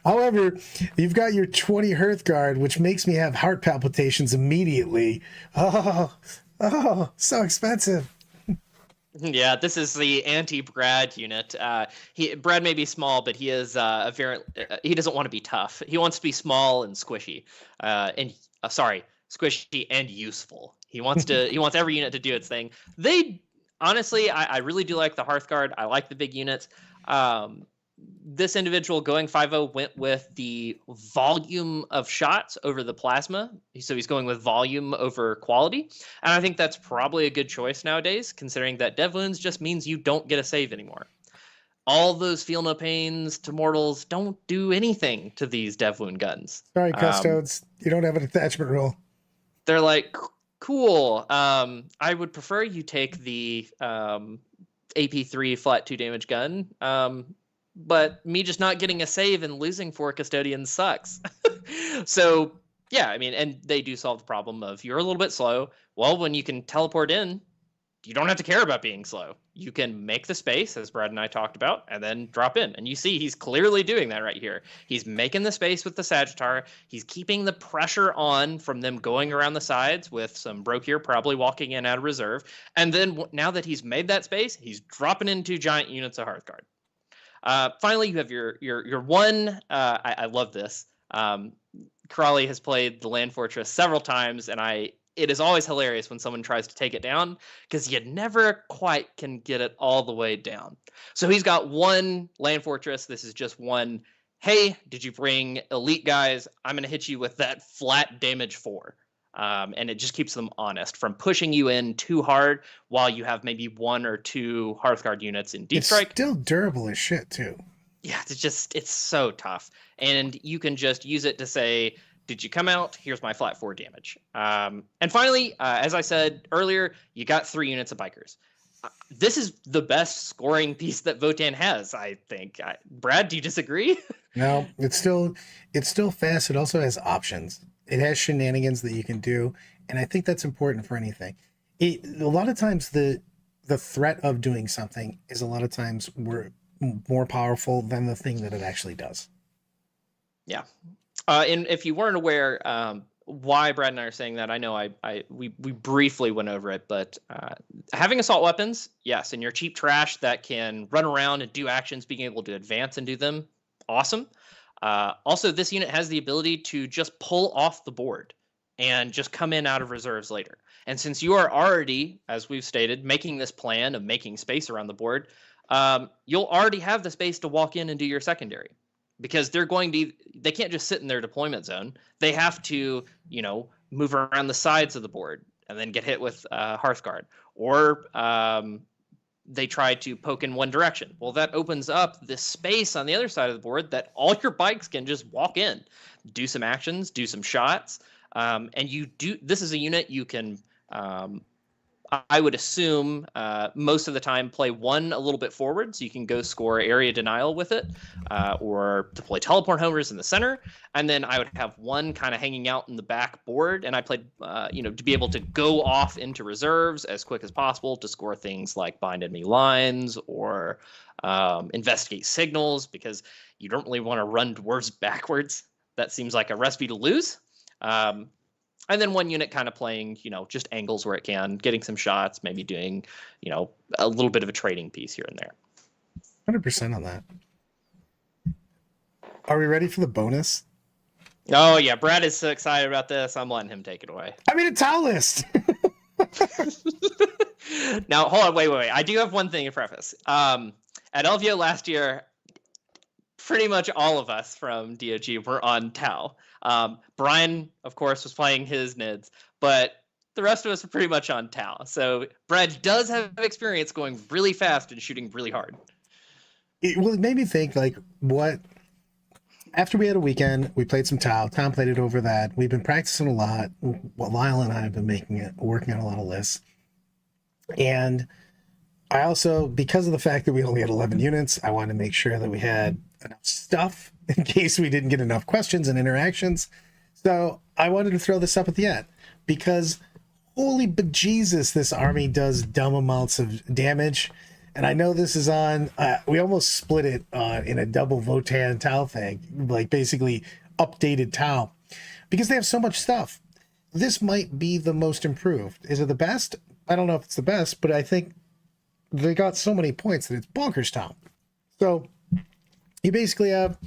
However, you've got your 20 Hearthguard, which makes me have heart palpitations immediately. Oh, so expensive. Yeah, this is the anti-Brad unit. Brad may be small, but he is he doesn't want to be tough. He wants to be small and squishy, squishy and useful. He wants every unit to do its thing. Honestly, I really do like the Hearthguard. I like the big units. This individual going 5-0 went with the volume of shots over the plasma. So he's going with volume over quality. And I think that's probably a good choice nowadays, considering that Dev Wounds just means you don't get a save anymore. All those Feel No Pains to mortals don't do anything to these Dev Wound guns. Sorry, Custodes. You don't have an attachment rule. They're like, cool. I would prefer you take the AP3 flat 2 damage gun. But me just not getting a save and losing 4 custodians sucks. So, yeah, I mean, and they do solve the problem of you're a little bit slow. Well, when you can teleport in, you don't have to care about being slow. You can make the space, as Brad and I talked about, and then drop in. And you see he's clearly doing that right here. He's making the space with the Sagittar. He's keeping the pressure on from them going around the sides with some Brokir probably walking in out of reserve. And then now that he's made that space, he's dropping into giant units of Hearthguard. Finally, you have your one. I love this. Crawley has played the Land Fortress several times, and it is always hilarious when someone tries to take it down because you never quite can get it all the way down. So he's got one Land Fortress. This is just one. Hey, did you bring elite guys? I'm going to hit you with that flat damage 4. And it just keeps them honest from pushing you in too hard while you have maybe 1 or 2 Hearthguard units in Deep Strike. It's still durable as shit, too. Yeah, it's so tough. And you can just use it to say, did you come out? Here's my flat 4 damage. And finally, as I said earlier, you got 3 units of Bikers. This is the best scoring piece that Votann has, I think. Brad, do you disagree? No, it's still fast. It also has options. It has shenanigans that you can do, and I think that's important for anything. A lot of times the threat of doing something is a lot of times more powerful than the thing that it actually does. Yeah. And if you weren't aware why Brad and I are saying that, I know we briefly went over it, but having assault weapons, yes, and your cheap trash that can run around and do actions, being able to advance and do them, awesome. Also, this unit has the ability to just pull off the board and just come in out of reserves later. And since you are already, as we've stated, making this plan of making space around the board, you'll already have the space to walk in and do your secondary. Because they can't just sit in their deployment zone. They have to, move around the sides of the board and then get hit with Hearthguard. Or they try to poke in one direction. Well, that opens up this space on the other side of the board that all your bikes can just walk in, do some actions, do some shots. And this is a unit you can, I would assume, most of the time play one a little bit forward, so you can go score area denial with it, or deploy teleport homers in the center. And then I would have one kind of hanging out in the back board, and I played, to be able to go off into reserves as quick as possible to score things like bind enemy lines or investigate signals, because you don't really want to run dwarves backwards. That seems like a recipe to lose. And then one unit kind of playing, just angles where it can, getting some shots, maybe doing, a little bit of a trading piece here and there. 100% on that. Are we ready for the bonus? Oh, yeah. Brad is so excited about this. I'm letting him take it away. I mean, a tile list. Now, hold on. Wait. I do have one thing to preface. At LVO last year, pretty much all of us from DOG were on Tau. Brian, of course, was playing his NIDs, but the rest of us were pretty much on Tau. So Brad does have experience going really fast and shooting really hard. It made me think, after we had a weekend, we played some Tau. Tom played it over that. We've been practicing a lot. Lyle and I have been working on a lot of lists. And I also, because of the fact that we only had 11 units, I wanted to make sure that we had enough stuff in case we didn't get enough questions and interactions. So I wanted to throw this up at the end because holy bejesus, this army does dumb amounts of damage. and I know this is on. We almost split it in a double Votann Tau thing, like basically updated Tau, because they have so much stuff. This might be the most improved. Is it the best? I don't know if it's the best, but I think they got so many points that it's bonkers Tau. So you basically have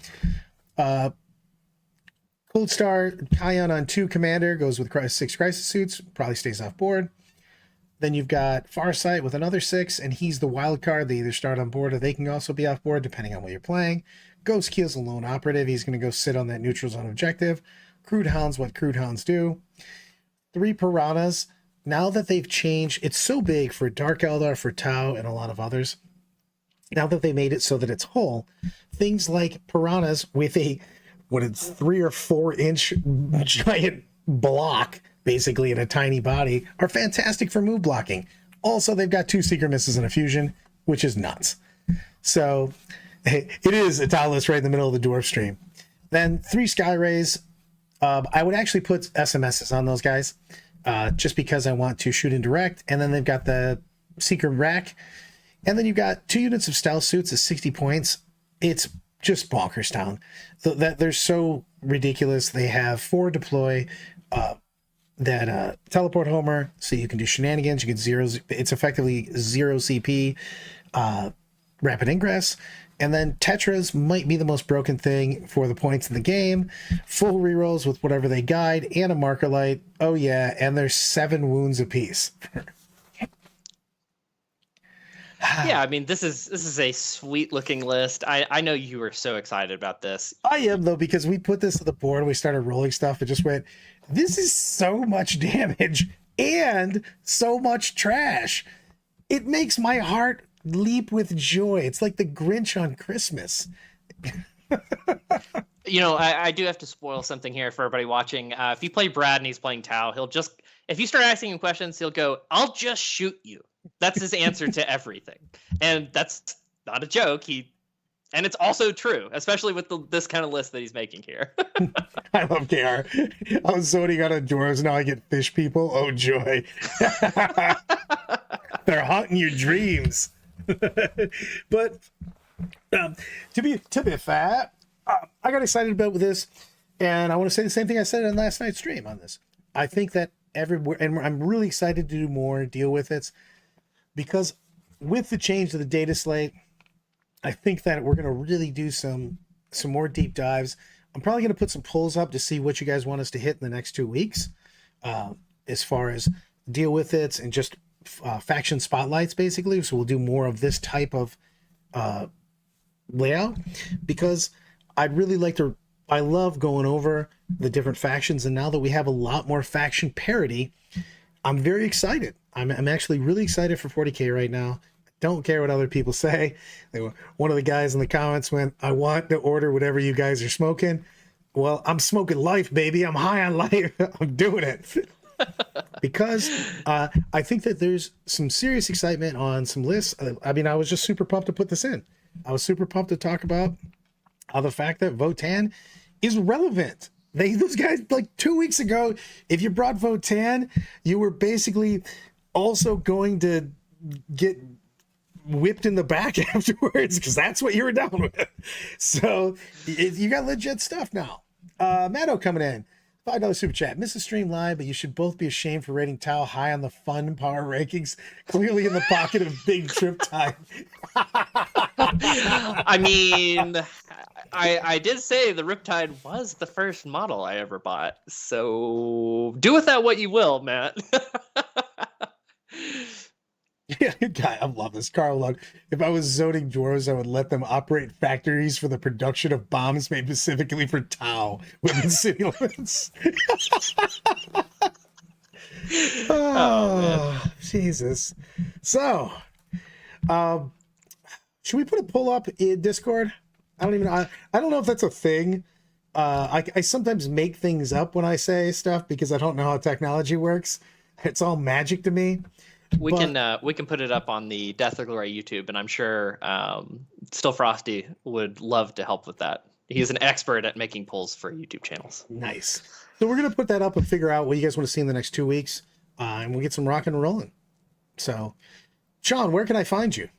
Cold Star Kion on 2 commander, goes with 6 crisis suits, probably stays off board. Then you've got Farsight with another 6, and he's the wild card. They either start on board or they can also be off board, depending on what you're playing. Ghost Keel's a lone operative. He's going to go sit on that neutral zone objective. Crude Hound's what Crude Hounds do. 3 Piranhas. Now that they've changed, it's so big for Dark Eldar, for Tau, and a lot of others. Now that they made it so that it's whole, things like Piranhas with a, what it's 3 or 4 inch giant block, basically in a tiny body, are fantastic for move blocking. Also, they've got 2 secret misses and a fusion, which is nuts. So it is a tile list right in the middle of the dwarf stream. Then 3 Sky Rays. I would actually put SMSs on those guys, just because I want to shoot indirect. And then they've got the secret rack. And then you've got 2 units of stealth suits at 60 points. It's just bonkers town. They're so ridiculous. They have 4 deploy, that teleport Homer, so you can do shenanigans. You get 0. It's effectively 0 CP, rapid ingress. And then Tetras might be the most broken thing for the points in the game. Full rerolls with whatever they guide and a marker light. Oh yeah, and there's 7 wounds apiece. Yeah, I mean, this is a sweet looking list. I know you were so excited about this. I am, though, because we put this on the board and we started rolling stuff. It just went, this is so much damage and so much trash. It makes my heart leap with joy. It's like the Grinch on Christmas. You know, I do have to spoil something here for everybody watching. If you play Brad and he's playing Tau, he'll just, if you start asking him questions, he'll go, "I'll just shoot you." That's his answer to everything. And that's not a joke. And it's also true, especially with this kind of list that he's making here. I love KR. I was zoning out of dwarves, now I get fish people. Oh, joy. They're haunting your dreams. But to be fair, I got excited about this, and I want to say the same thing I said in last night's stream on this. I think that everywhere, and I'm really excited to do more, deal with it, because with the change of the data slate, I think that we're going to really do some more deep dives. I'm probably going to put some polls up to see what you guys want us to hit in the next 2 weeks, as far as deal with it and just faction spotlights, basically. So we'll do more of this type of layout, because I'd really like to. I love going over the different factions, and now that we have a lot more faction parity, I'm very excited. I'm actually really excited for 40K right now. Don't care what other people say. One of the guys in the comments went, "I want to order whatever you guys are smoking." Well, I'm smoking life, baby. I'm high on life. I'm doing it. Because I think that there's some serious excitement on some lists. I mean, I was just super pumped to put this in. I was super pumped to talk about the fact that Votann is relevant. Those guys, like 2 weeks ago, if you brought Votann, you were basically also going to get whipped in the back afterwards, because that's what you were down with. So you got legit stuff now. Maddo coming in. $5 super chat. Miss a stream live, but you should both be ashamed for rating Tau high on the fun power rankings. Clearly in the pocket of Big Trip Time. I mean, I did say the Riptide was the first model I ever bought. So do with that what you will, Matt. Yeah, guy, I love this. Carl, if I was zoning dwarves, I would let them operate factories for the production of bombs made specifically for Tau within city limits. Oh, Jesus. So, should we put a pull up in Discord? I don't know if that's a thing. I sometimes make things up when I say stuff because I don't know how technology works. It's all magic to me. We can put it up on the Death or Glory YouTube, and I'm sure Still Frosty would love to help with that. He's an expert at making polls for YouTube channels. Nice. So we're gonna put that up and figure out what you guys want to see in the next 2 weeks, and we'll get some rocking and rolling. So, Sean, where can I find you?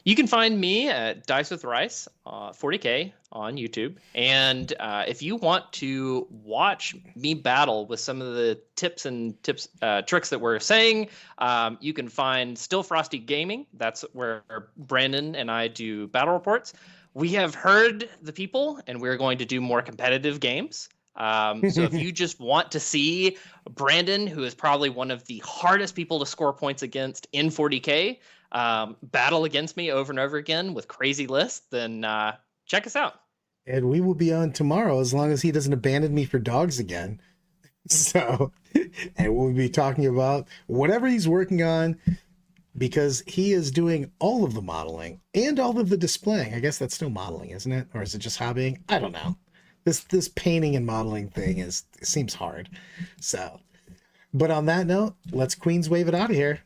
You can find me at Dice with Rice, 40K on YouTube. And if you want to watch me battle with some of the tricks that we're saying, you can find Still Frosty Gaming. That's where Brandon and I do battle reports. We have heard the people, and we're going to do more competitive games. So if you just want to see Brandon, who is probably one of the hardest people to score points against in 40K, battle against me over and over again with crazy lists, then check us out. And we will be on tomorrow as long as he doesn't abandon me for dogs again. So, and we'll be talking about whatever he's working on, because he is doing all of the modeling and all of the displaying. I guess that's still modeling, isn't it? Or is it just hobbying? I don't know. This painting and modeling thing seems hard. So, but on that note, let's Queens wave it out of here.